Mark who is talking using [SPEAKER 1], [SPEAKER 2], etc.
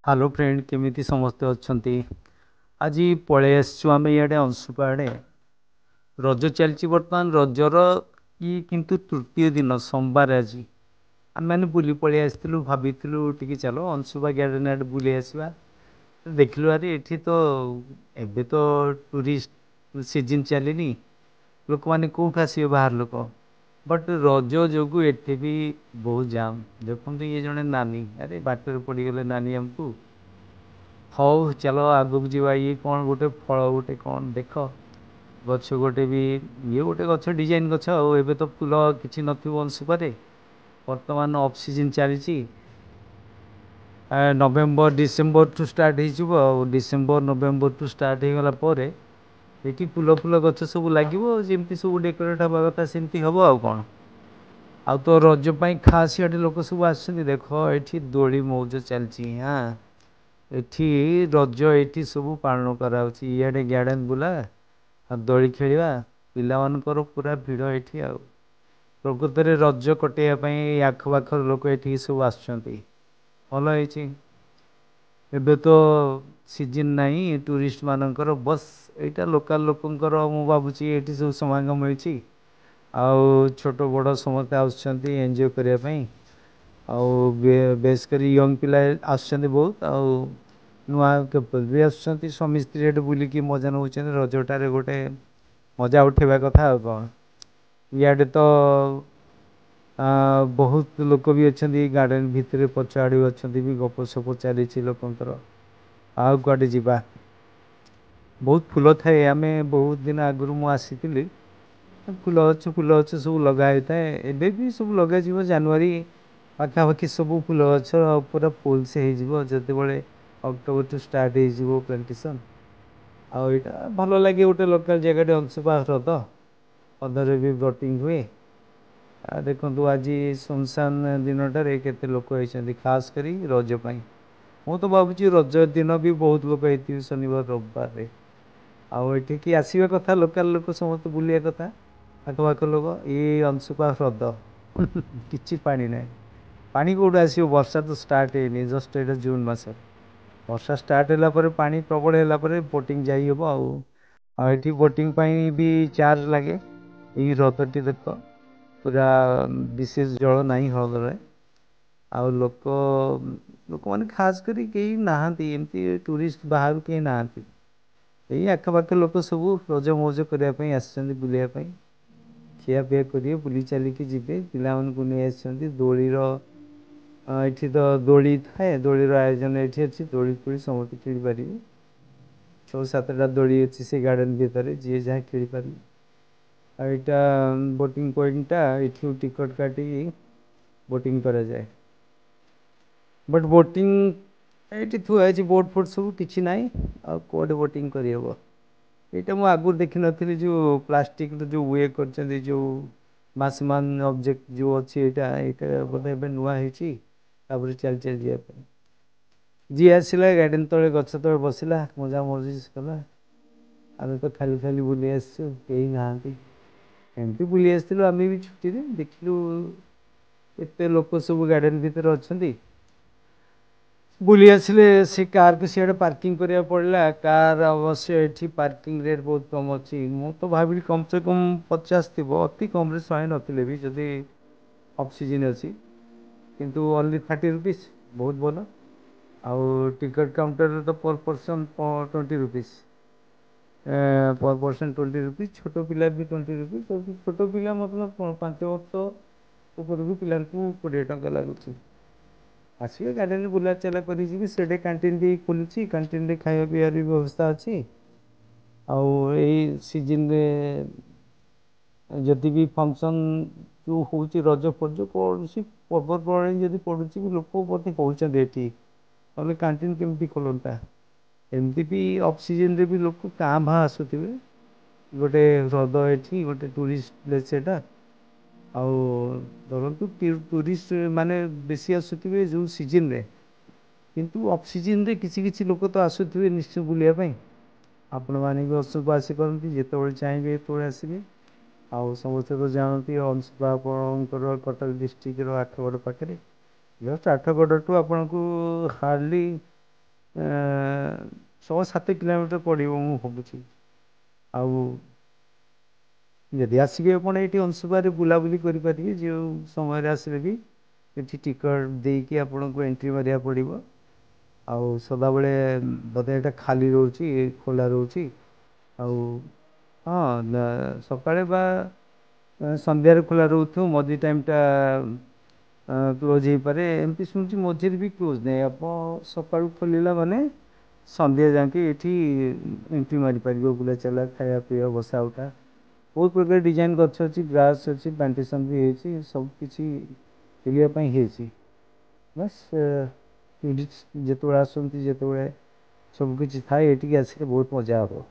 [SPEAKER 1] Hello friend केमिति समस्ते अच्छंती आज पळे आसछु आमे इआडे अंशुपा आडे रज चलछि वर्तमान रजर ई किंतु तृतीय दिन सोमवार आज आम मैंने बुली पळे आसथिलु भाबिथिलु टिके चलो अंशुपा गार्डन आडे बुली आसबा देखलु अरे एठी तो एबे तो टूरिस्ट सीजन चलिनी लोक माने कोठ आसीबे बाहर लोक बट रज जोगु एठी भी बहुत जाम देखंतु ये जने नानी अरे बाटर पड़ी गले नानी हमको ହଉ ଚାଲ ଆଗକୁ ଯିବା ଇଏ କ'ଣ ଗୋଟେ ଫଳ ଗୋଟେ କ'ଣ ଦେଖ ଗଛ ଗୋଟେ ବି ଇଏ ଗୋଟେ ଗଛ ଡିଜାଇନ ଗଛ ଆଉ ଏବେ ତ ଫୁଲ କିଛି ନଥିବ ଅଂଶୁପାରେ ବର୍ତ୍ତମାନ ଅଫ୍ ସିଜନ୍ ଚାଲିଛି ନଭେମ୍ବର ଡିସେମ୍ବରଠୁ ଷ୍ଟାର୍ଟ ହେଇଯିବ ଆଉ ଡିସେମ୍ବର ନଭେମ୍ବରଠୁ ଷ୍ଟାର୍ଟ ହେଇଗଲା ପରେ ଏଠି ଫୁଲ ଫୁଲ ଗଛ ସବୁ ଲାଗିବ ଯେମିତି ସବୁ ଡେକୋରେଟ୍ ହେବା କଥା ସେମିତି ହେବ ଆଉ କ'ଣ ଆଉ ତ ରଜ ପାଇଁ ଖାସ୍ ଇଆଡ଼େ ଲୋକ ସବୁ ଆସୁଛନ୍ତି ଦେଖ ଏଠି ଦୋଳି ମଉଜ ଚାଲିଛି ହଁ ଏଠି ରଜ ଏଠି ସବୁ ପାଳନ କରାହେଉଛି ଇଆଡ଼େ ଗାର୍ଡ଼େନ୍ ବୁଲା ଆଉ ଦୋଳି ଖେଳିବା ପିଲାମାନଙ୍କର ପୁରା ଭିଡ଼ ଏଠି ଆଉ ପ୍ରକୃତରେ ରଜ କଟେଇବା ପାଇଁ ଆଖପାଖର ଲୋକ ଏଠିକି ସବୁ ଆସୁଛନ୍ତି ଭଲ ହେଇଛି ଏବେ ତ ସିଜନ୍ ନାହିଁ ଟୁରିଷ୍ଟ ମାନଙ୍କର ବସ୍ ଏଇଟା ଲୋକାଲ ଲୋକଙ୍କର ମୁଁ ଭାବୁଛି ଏଠି ସବୁ ସମାଗମ ହେଇଛି ଆଉ ଛୋଟ ବଡ଼ ସମସ୍ତେ ଆସୁଛନ୍ତି ଏନ୍ଜୟ କରିବା ପାଇଁ ଆଉ ବେଶ କରି ୟଙ୍ଗ ପିଲା ଆସୁଛନ୍ତି ବହୁତ ଆଉ ନୂଆ କପଲ୍ ବି ଆସୁଛନ୍ତି ସ୍ୱାମୀ ସ୍ତ୍ରୀ ଏଠି ବୁଲିକି ମଜା ନେଉଛନ୍ତି ରଜଟାରେ ଗୋଟେ ମଜା ଉଠେଇବା କଥା ଆଉ କ'ଣ ଇଆଡ଼େ ତ ବହୁତ ଲୋକ ବି ଅଛନ୍ତି ଗାର୍ଡ଼େନ ଭିତରେ ପଛ ଆଡ଼େ ଅଛନ୍ତି ବି ଗପସପ ଚାଲିଛି ଲୋକଙ୍କର ଆଉ କୁଆଡ଼େ ଯିବା ବହୁତ ଫୁଲ ଥାଏ ଆମେ ବହୁତ ଦିନ ଆଗରୁ ମୁଁ ଆସିଥିଲି ଫୁଲ ଗଛ ସବୁ ଲଗା ହେଇଥାଏ ଏବେ ବି ସବୁ ଲଗାଯିବ ଜାନୁଆରୀ ପାଖାପାଖି ସବୁ ଫୁଲ ଗଛ ପୁରା ଫୁଲ ସେ ହେଇଯିବ ଯେତେବେଳେ ଅକ୍ଟୋବରଠୁ ଷ୍ଟାର୍ଟ ହେଇଯିବ ପ୍ଲାଣ୍ଟେସନ୍ ଆଉ ଏଇଟା ଭଲ ଲାଗେ ଗୋଟେ ଲୋକାଲ୍ ଜାଗାଟେ ଅଂଶୁପା ହ୍ରଦ ହ୍ରଦରେ ବି ବୋଟିଂ ହୁଏ ଦେଖନ୍ତୁ ଆଜି ସୁନସାନ ଦିନଟାରେ କେତେ ଲୋକ ହେଇଛନ୍ତି ଖାସ୍ କରି ରଜ ପାଇଁ ମୁଁ ତ ଭାବୁଛି ରଜ ଦିନ ବି ବହୁତ ଲୋକ ହେଇଥିବେ ଶନିବାର ରବିବାରରେ ଆଉ ଏଠିକି ଆସିବା କଥା ଲୋକାଲ ଲୋକ ସମସ୍ତେ ବୁଲିବା କଥା ଆଖପାଖ ଲୋକ ଏଇ ଅଂଶୁପା ହ୍ରଦ କିଛି ପାଣି ନାହିଁ ପାଣି କେଉଁଠୁ ଆସିବ ବର୍ଷା ତ ଷ୍ଟାର୍ଟ ହେଇନି ଜଷ୍ଟ ଏଇଟା ଜୁନ୍ ମାସ ବର୍ଷା ଷ୍ଟାର୍ଟ ହେଲା ପରେ ପାଣି ପ୍ରବଳ ହେଲା ପରେ ବୋଟିଂ ଯାଇ ହେବ ଆଉ ଏଠି ବୋଟିଂ ପାଇଁ ବି ଚାର୍ଜ ଲାଗେ ଏଇ ହ୍ରଦଟି ଦେଖ ପୁରା ବିଶେଷ ଜଳ ନାହିଁ ହ୍ରଦରେ ଆଉ ଲୋକମାନେ ଖାସ୍ କରି କେହି ନାହାନ୍ତି ଏମିତି ଟୁରିଷ୍ଟ ବାହାରୁ କେହି ନାହାନ୍ତି ଏଇ ଆଖପାଖ ଲୋକ ସବୁ ରଜ ମଉଜ କରିବା ପାଇଁ ଆସିଛନ୍ତି ବୁଲିବା ପାଇଁ ଖିଆପିଆ କରିବେ ବୁଲି ଚାଲିକି ଯିବେ ପିଲାମାନଙ୍କୁ ନେଇ ଆସିଛନ୍ତି ଦୋଳିର ଏଠି ତ ଦୋଳି ଥାଏ ଦୋଳିର ଆୟୋଜନ ଏଠି ଅଛି ଦୋଳି ଫୋଳି ସମସ୍ତେ ଖେଳିପାରିବେ 6-7ଟା ଦୋଳି ଅଛି ସେ ଗାର୍ଡ଼େନ ଭିତରେ ଯିଏ ଯାହା ଖେଳିପାରିବେ ଆଉ ଏଇଟା ବୋଟିଂ ପଏଣ୍ଟଟା ଏଇଠୁ ଟିକଟ କାଟିକି ବୋଟିଂ କରାଯାଏ ବଟ୍ ବୋଟିଂ ଏଇଠି ଥୁଆ ହେଇଛି ବୋଟ୍ ଫୋଟ୍ ସବୁ କିଛି ନାହିଁ ଆଉ କୁଆଡ଼େ ବୋଟିଂ କରିହେବ ଏଇଟା ମୁଁ ଆଗରୁ ଦେଖିନଥିଲି ଯେଉଁ ପ୍ଲାଷ୍ଟିକର ଯେଉଁ ୱେ କରିଛନ୍ତି ଯେଉଁ ମାସମାନ ଅବଜେକ୍ଟ ଯେଉଁ ଅଛି ଏଇଟା ବୋଧେ ଏବେ ନୂଆ ହେଇଛି ତାପରେ ଚାଲି ଯିବା ପାଇଁ ଯିଏ ଆସିଲା ଗାର୍ଡ଼େନ ତଳେ ଗଛ ତଳେ ବସିଲା ମଜା ମଜଲିସ୍ କଲା ଆମେ ତ ଖାଲି ଖାଲି ବୁଲି ଆସିଛୁ କେହି ନାହାନ୍ତି ଏମିତି ବୁଲି ଆସିଥିଲୁ ଆମେ ବି ଛୁଟିରେ ଦେଖିଲୁ ଏତେ ଲୋକ ସବୁ ଗାର୍ଡ଼େନ ଭିତରେ ଅଛନ୍ତି ବୁଲି ଆସିଲେ ସେ କାରକୁ ସିଆଡ଼େ ପାର୍କିଂ କରିବାକୁ ପଡ଼ିଲା କାର୍ ଅବଶ୍ୟ ଏଠି ପାର୍କିଂ ରେଟ୍ ବହୁତ କମ୍ ଅଛି ମୁଁ ତ ଭାବିଲି କମ୍ ସେ କମ୍ 50 ଥିବ ଅତି କମ୍ରେ 100 ନଥିଲେ ବି ଯଦି ଅଫ୍ ସିଜନ୍ ଅଛି କିନ୍ତୁ ଓନ୍ଲି 30 ରୁପିସ୍ ବହୁତ ଭଲ ଆଉ ଟିକେଟ୍ କାଉଣ୍ଟରରେ ତ per person 20 rupees per person 20 rupees ଛୋଟ ପିଲା ବି 20 ରୁପିସ୍ ଛୋଟ ପିଲା ମତଲବ କ'ଣ 5 ବର୍ଷ ଉପରକୁ ପିଲାଙ୍କୁ 20 ଟଙ୍କା ଲାଗୁଛି ଆସିବେ ଗାର୍ଡ଼େନରେ ବୁଲାଚଲା କରି ଯିବେ ସେଠି କ୍ୟାଣ୍ଟିନ୍ ବି ଖୋଲୁଛି କ୍ୟାଣ୍ଟିନ୍ରେ ଖାଇବା ପିଇବାର ବି ବ୍ୟବସ୍ଥା ଅଛି ଆଉ ଏଇ ସିଜନରେ ଯଦି ବି ଫଙ୍କସନ୍ ଯେଉଁ ହେଉଛି ରଜ ଫଜ କୌଣସି ପର୍ବପର୍ବାଣି ଯଦି ପଡ଼ୁଛି ବି ଲୋକ ବୋଧେ ହେଉଛନ୍ତି ଏଠି ନହେଲେ କ୍ୟାଣ୍ଟିନ୍ କେମିତି ଖୋଲନ୍ତା ଏମିତି ବି ଅଫ୍ ସିଜନ୍ରେ ବି ଲୋକ କାଁ ଭାଁ ଆସୁଥିବେ ଗୋଟେ ହ୍ରଦ ଏଠି ଗୋଟେ ଟୁରିଷ୍ଟ ପ୍ଲେସ୍ ସେଇଟା ଆଉ ଧରନ୍ତୁ ଟୁରିଷ୍ଟ ମାନେ ବେଶୀ ଆସୁଥିବେ ଯେଉଁ ସିଜନ୍ରେ କିନ୍ତୁ ଅଫ୍ ସିଜନ୍ରେ କିଛି କିଛି ଲୋକ ତ ଆସୁଥିବେ ନିଶ୍ଚୟ ବୁଲିବା ପାଇଁ ଆପଣମାନେ ବି ଅଂଶୁପା ଆସିପାରନ୍ତି ଯେତେବେଳେ ଚାହିଁବେ ଯେତେବେଳେ ଆସିବେ ଆଉ ସମସ୍ତେ ତ ଜାଣନ୍ତି ଅଂଶୁପା ଆପଣଙ୍କର କଟକ ଡିଷ୍ଟ୍ରିକ୍ଟର ଆଠଗଡ଼ ପାଖରେ ଜଷ୍ଟ ଆଠଗଡ଼ଠୁ ଆପଣଙ୍କୁ ହାର୍ଡ଼ଲି 6-7 କିଲୋମିଟର ପଡ଼ିବ ମୁଁ ଭାବୁଛି। ଆଉ ଯଦି ଆସିବେ ଆପଣ ଏଇଠି ଅଂଶୁପାରେ ବୁଲାବୁଲି କରିପାରିବେ ଯେଉଁ ସମୟରେ ଆସିଲେ ବି ଏଠି ଟିକଟ ଦେଇକି ଆପଣଙ୍କୁ ଏଣ୍ଟ୍ରି ମାରିବାକୁ ପଡ଼ିବ। ଆଉ ସଦାବେଳେ ବୋଧେ ଏଇଟା ଖାଲି ରହୁଛି ଖୋଲା ରହୁଛି। ଆଉ ହଁ ସକାଳେ ବା ସନ୍ଧ୍ୟାରେ ଖୋଲା ରହୁଥିବ ମଝି ଟାଇମ୍ଟା କ୍ଲୋଜ୍ ହେଇପାରେ ଏମିତି ଶୁଣୁଛି ମଝିରେ ବି କ୍ଲୋଜ୍ ନାହିଁ ଆପଣ ସକାଳୁ ଖୋଲିଲା ମାନେ ସନ୍ଧ୍ୟା ଯାକେ ଏଠି ଏଣ୍ଟ୍ରି ମାରିପାରିବ ବୁଲା ଚାଲା ଖାଇବା ପିଇବା ବସା ଉଠା ବହୁତ ପ୍ରକାର ଡିଜାଇନ ଗଛ ଅଛି ଗ୍ରାସ୍ ଅଛି ପ୍ଲାଣ୍ଟେସନ୍ ବି ହେଇଛି ସବୁ କିଛି ଖେଳିବା ପାଇଁ ହେଇଛି ବାସ୍ ଟୁରିଷ୍ଟ ଯେତେବେଳେ ଆସନ୍ତି ଯେତେବେଳେ ସବୁ କିଛି ଥାଏ ଏଠିକି ଆସିଲେ ବହୁତ ମଜା ହେବ।